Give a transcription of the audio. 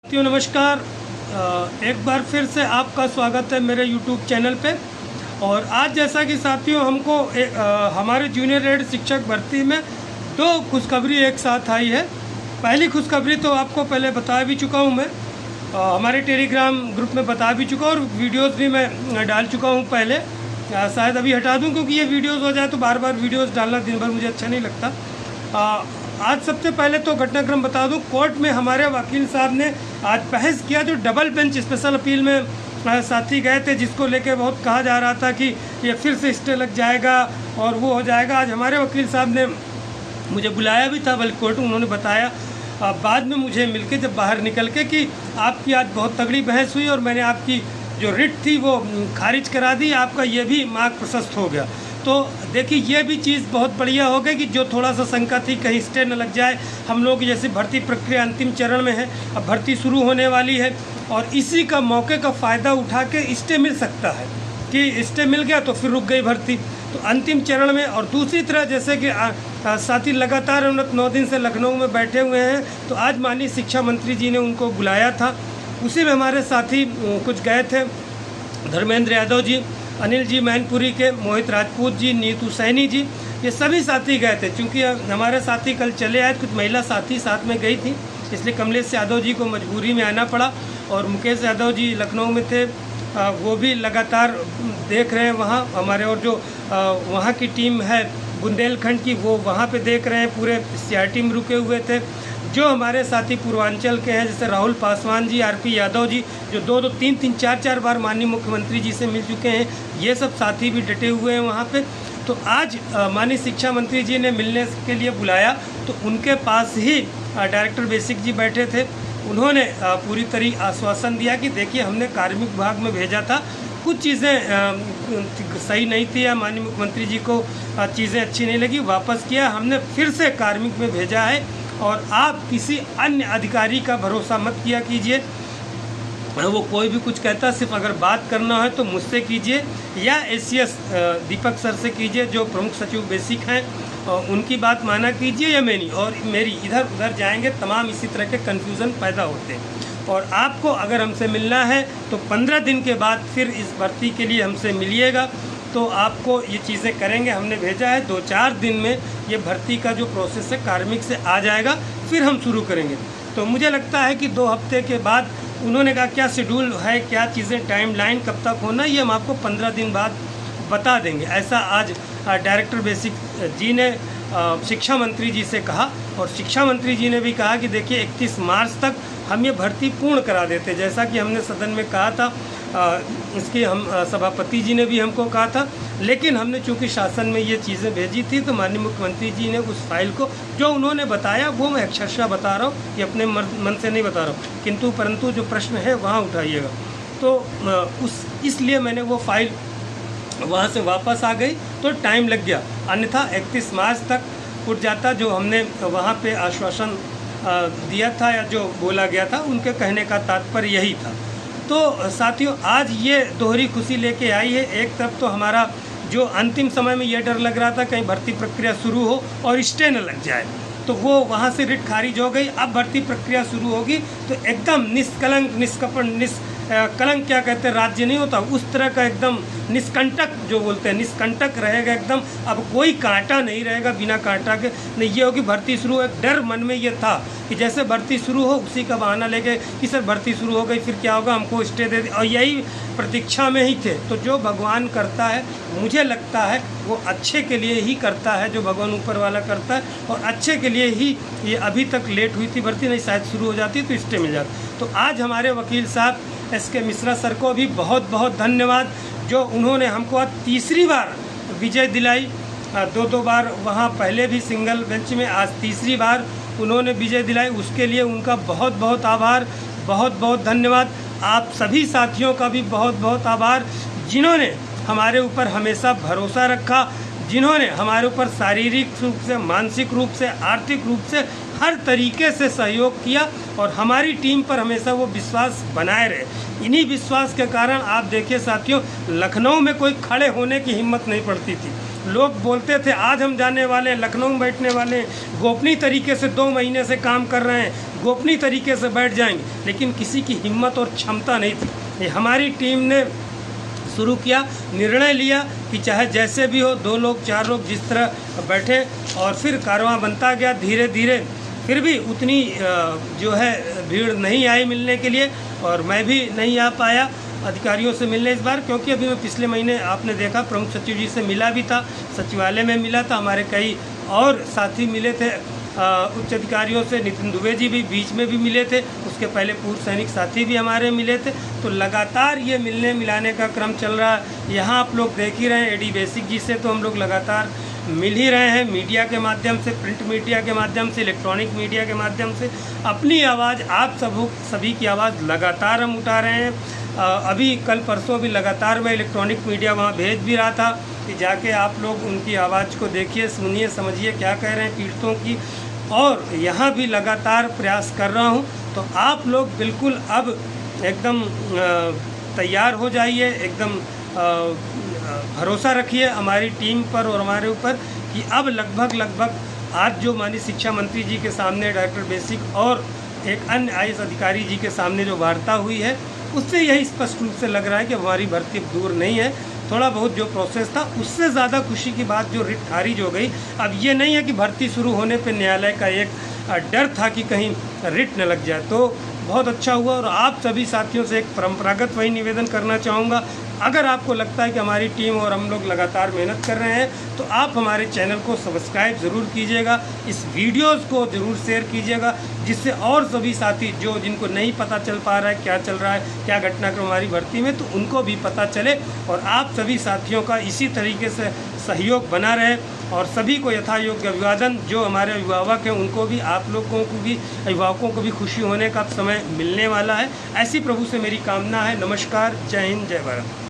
साथियों नमस्कार। एक बार फिर से आपका स्वागत है मेरे YouTube चैनल पे। और आज जैसा कि साथियों हमको हमारे जूनियर एड शिक्षक भर्ती में दो खुशखबरी एक साथ आई है। पहली खुशखबरी तो आपको पहले बता भी चुका हूँ मैं, हमारे टेलीग्राम ग्रुप में बता भी चुका और वीडियोस भी मैं डाल चुका हूँ पहले। शायद अभी हटा दूँ क्योंकि ये वीडियोस हो जाए तो बार बार वीडियोस डालना दिन भर मुझे अच्छा नहीं लगता। आज सबसे पहले तो घटनाक्रम बता दूं, कोर्ट में हमारे वकील साहब ने आज बहस किया। जो डबल बेंच स्पेशल अपील में साथी गए थे, जिसको लेके बहुत कहा जा रहा था कि ये फिर से स्टे लग जाएगा और वो हो जाएगा, आज हमारे वकील साहब ने मुझे बुलाया भी था बल्कि कोर्ट में। उन्होंने बताया बाद में मुझे मिलके जब बाहर निकल के कि आपकी आज बहुत तगड़ी बहस हुई और मैंने आपकी जो रिट थी वो खारिज करा दी, आपका ये भी मार्ग प्रशस्त हो गया। तो देखिए ये भी चीज़ बहुत बढ़िया हो गई कि जो थोड़ा सा शंका थी कहीं स्टे न लग जाए। हम लोग जैसे भर्ती प्रक्रिया अंतिम चरण में है, अब भर्ती शुरू होने वाली है और इसी का मौके का फ़ायदा उठा के स्टे मिल सकता है कि स्टे मिल गया तो फिर रुक गई भर्ती, तो अंतिम चरण में। और दूसरी तरह जैसे कि साथी लगातार 9 दिन से लखनऊ में बैठे हुए हैं, तो आज माननीय शिक्षा मंत्री जी ने उनको बुलाया था। उसी में हमारे साथी कुछ गए थे, धर्मेंद्र यादव जी, अनिल जी मैनपुरी के, मोहित राजपूत जी, नीतू सैनी जी, ये सभी साथी गए थे। चूँकि हमारे साथी कल चले आए, कुछ महिला साथी साथ में गई थी, इसलिए कमलेश यादव जी को मजबूरी में आना पड़ा। और मुकेश यादव जी लखनऊ में थे, वो भी लगातार देख रहे हैं वहाँ हमारे, और जो वहाँ की टीम है बुंदेलखंड की, वो वहाँ पे देख रहे हैं, पूरे CRT में रुके हुए थे। जो हमारे साथी पूर्वांचल के हैं, जैसे राहुल पासवान जी, RP यादव जी, जो 2-2, 3-3, 4-4 बार माननीय मुख्यमंत्री जी से मिल चुके हैं, ये सब साथी भी डटे हुए हैं वहाँ पे। तो आज माननीय शिक्षा मंत्री जी ने मिलने के लिए बुलाया, तो उनके पास ही डायरेक्टर बेसिक जी बैठे थे। उन्होंने पूरी तरह आश्वासन दिया कि देखिए हमने कार्मिक विभाग में भेजा था, कुछ चीज़ें सही नहीं थी या माननीय मुख्यमंत्री जी को चीज़ें अच्छी नहीं लगी, वापस किया, हमने फिर से कार्मिक में भेजा है। और आप किसी अन्य अधिकारी का भरोसा मत किया कीजिए, वो कोई भी कुछ कहता, सिर्फ अगर बात करना है तो मुझसे कीजिए या ACS दीपक सर से कीजिए, जो प्रमुख सचिव बेसिक हैं, उनकी बात माना कीजिए या मेरी और मेरी। इधर उधर जाएंगे तमाम इसी तरह के कन्फ्यूज़न पैदा होते हैं। और आपको अगर हमसे मिलना है तो 15 दिन के बाद फिर इस भर्ती के लिए हमसे मिलिएगा, तो आपको ये चीज़ें करेंगे। हमने भेजा है 2-4 दिन में ये भर्ती का जो प्रोसेस है कार्मिक से आ जाएगा, फिर हम शुरू करेंगे। तो मुझे लगता है कि 2 हफ्ते के बाद, उन्होंने कहा क्या शेड्यूल है, क्या चीज़ें, टाइमलाइन कब तक होना, ये हम आपको 15 दिन बाद बता देंगे। ऐसा आज डायरेक्टर बेसिक जी ने शिक्षा मंत्री जी से कहा। और शिक्षा मंत्री जी ने भी कहा कि देखिए 31 मार्च तक हम ये भर्ती पूर्ण करा देते, जैसा कि हमने सदन में कहा था। इसके हम सभापति जी ने भी हमको कहा था, लेकिन हमने चूंकि शासन में ये चीज़ें भेजी थी, तो माननीय मुख्यमंत्री जी ने उस फाइल को, जो उन्होंने बताया वो मैं अक्षरशः बता रहा हूँ, ये अपने मन से नहीं बता रहा हूँ, किंतु परंतु जो प्रश्न है वहाँ उठाइएगा। तो इसलिए मैंने वो फाइल वहाँ से वापस आ गई, तो टाइम लग गया, अन्यथा 31 मार्च तक उठ जाता, जो हमने वहाँ पे आश्वासन दिया था या जो बोला गया था, उनके कहने का तात्पर्य यही था। तो साथियों आज ये दोहरी खुशी लेके आई है। एक तरफ तो हमारा जो अंतिम समय में ये डर लग रहा था कहीं भर्ती प्रक्रिया शुरू हो और स्टे न लग जाए, तो वो वहाँ से रिट खारिज हो गई। अब भर्ती प्रक्रिया शुरू होगी तो एकदम निष्कलंक, निष्कपट, कलंक क्या कहते हैं, राज्य नहीं होता, उस तरह का एकदम निष्कंटक, जो बोलते हैं निष्कंटक रहेगा एकदम। अब कोई कांटा नहीं रहेगा, बिना कांटा के नहीं ये होगी भर्ती शुरू। एक डर मन में ये था कि जैसे भर्ती शुरू हो उसी का बहाना लेके कि सर भर्ती शुरू हो गई, फिर क्या होगा, हमको स्टे दे दे, और यही प्रतीक्षा में ही थे। तो जो भगवान करता है, मुझे लगता है वो अच्छे के लिए ही करता है, जो भगवान ऊपर वाला करता है, और अच्छे के लिए ही ये अभी तक लेट हुई थी भर्ती, नहीं शायद शुरू हो जाती तो स्टे मिल जाता। तो आज हमारे वकील साहब SK मिश्रा सर को भी बहुत बहुत धन्यवाद, जो उन्होंने हमको आज तीसरी बार विजय दिलाई। 2-2 बार वहाँ पहले भी सिंगल बेंच में, आज तीसरी बार उन्होंने विजय दिलाई, उसके लिए उनका बहुत बहुत आभार, बहुत बहुत धन्यवाद। आप सभी साथियों का भी बहुत बहुत आभार, जिन्होंने हमारे ऊपर हमेशा भरोसा रखा, जिन्होंने हमारे ऊपर शारीरिक रूप से, मानसिक रूप से, आर्थिक रूप से, हर तरीके से सहयोग किया और हमारी टीम पर हमेशा वो विश्वास बनाए रहे। इन्हीं विश्वास के कारण आप देखिए साथियों, लखनऊ में कोई खड़े होने की हिम्मत नहीं पड़ती थी। लोग बोलते थे आज हम जाने वाले हैं, लखनऊ में बैठने वाले हैं, गोपनीय तरीके से 2 महीने से काम कर रहे हैं, गोपनीय तरीके से बैठ जाएंगे, लेकिन किसी की हिम्मत और क्षमता नहीं थी। ये हमारी टीम ने शुरू किया, निर्णय लिया कि चाहे जैसे भी हो 2 लोग 4 लोग जिस तरह बैठे, और फिर कारवां बनता गया धीरे धीरे। फिर भी उतनी जो है भीड़ नहीं आई मिलने के लिए, और मैं भी नहीं आ पाया अधिकारियों से मिलने इस बार, क्योंकि अभी मैं पिछले महीने आपने देखा प्रमुख सचिव जी से मिला भी था, सचिवालय में मिला था, हमारे कई और साथी मिले थे उच्च अधिकारियों से, नितिन दुबे जी भी बीच में भी मिले थे, उसके पहले पूर्व सैनिक साथी भी हमारे मिले थे। तो लगातार ये मिलने मिलाने का क्रम चल रहा है। यहाँ आप लोग देख ही रहे हैं, एडी बेसिक जी से तो हम लोग लगातार मिल ही रहे हैं, मीडिया के माध्यम से, प्रिंट मीडिया के माध्यम से, इलेक्ट्रॉनिक मीडिया के माध्यम से अपनी आवाज़, आप सभी की आवाज़ लगातार हम उठा रहे हैं। अभी कल परसों भी लगातार मैं इलेक्ट्रॉनिक मीडिया वहाँ भेज भी रहा था कि जाके आप लोग उनकी आवाज़ को देखिए, सुनिए, समझिए क्या कह रहे हैं पीड़ितों की, और यहाँ भी लगातार प्रयास कर रहा हूँ। तो आप लोग बिल्कुल अब एकदम तैयार हो जाइए, एकदम भरोसा रखिए हमारी टीम पर और हमारे ऊपर कि अब लगभग आज जो माननीय शिक्षा मंत्री जी के सामने डॉक्टर बेसिक और एक अन्य IAS अधिकारी जी के सामने जो वार्ता हुई है, उससे यही स्पष्ट रूप से लग रहा है कि हमारी भर्ती अब दूर नहीं है। थोड़ा बहुत जो प्रोसेस था उससे ज़्यादा खुशी की बात जो रिट खारिज हो गई। अब ये नहीं है कि भर्ती शुरू होने पे न्यायालय का एक डर था कि कहीं रिट न लग जाए, तो बहुत अच्छा हुआ। और आप सभी साथियों से एक परंपरागत वही निवेदन करना चाहूँगा, अगर आपको लगता है कि हमारी टीम और हम लोग लगातार मेहनत कर रहे हैं तो आप हमारे चैनल को सब्सक्राइब ज़रूर कीजिएगा, इस वीडियोज़ को ज़रूर शेयर कीजिएगा, जिससे और सभी साथी जो जिनको नहीं पता चल पा रहा है क्या चल रहा है, क्या घटनाक्रम हमारी भर्ती में, तो उनको भी पता चले। और आप सभी साथियों का इसी तरीके से सहयोग बना रहे, और सभी को यथा योग्य अभिवादन। जो हमारे अभिभावक हैं उनको भी, आप लोगों को भी, अभिभावकों को भी खुशी होने का समय मिलने वाला है। ऐसी प्रभु से मेरी कामना है। नमस्कार, जय हिंद, जय भारत।